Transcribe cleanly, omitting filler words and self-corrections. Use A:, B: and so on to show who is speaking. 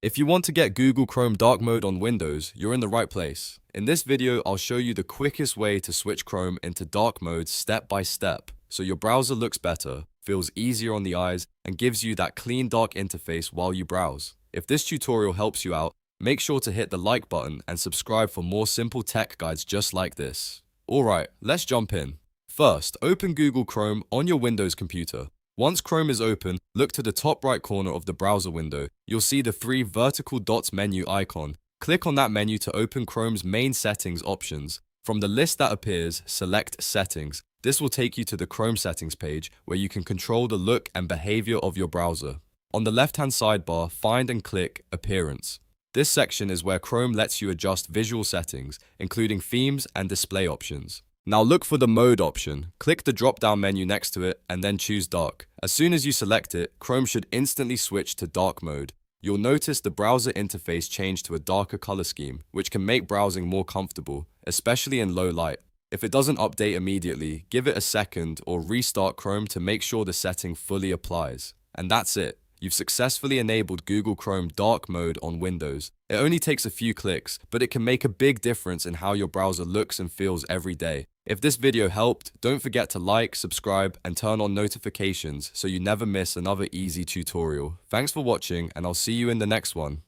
A: If you want to get Google Chrome dark mode on Windows, you're in the right place. In this video, I'll show you the quickest way to switch Chrome into dark mode step by step, so your browser looks better, feels easier on the eyes, and gives you that clean dark interface while you browse. If this tutorial helps you out, make sure to hit the like button and subscribe for more simple tech guides just like this. Alright, let's jump in. First, open Google Chrome on your Windows computer. Once Chrome is open, look to the top right corner of the browser window. You'll see the three vertical dots menu icon. Click on that menu to open Chrome's main settings options. From the list that appears, select Settings. This will take you to the Chrome settings page where you can control the look and behavior of your browser. On the left-hand sidebar, find and click Appearance. This section is where Chrome lets you adjust visual settings, including themes and display options. Now look for the Mode option. Click the drop-down menu next to it and then choose Dark. As soon as you select it, Chrome should instantly switch to dark mode. You'll notice the browser interface change to a darker color scheme, which can make browsing more comfortable, especially in low light. If it doesn't update immediately, give it a second or restart Chrome to make sure the setting fully applies. And that's it. You've successfully enabled Google Chrome dark mode on Windows. It only takes a few clicks, but it can make a big difference in how your browser looks and feels every day. If this video helped, don't forget to like, subscribe, and turn on notifications so you never miss another easy tutorial. Thanks for watching, and I'll see you in the next one.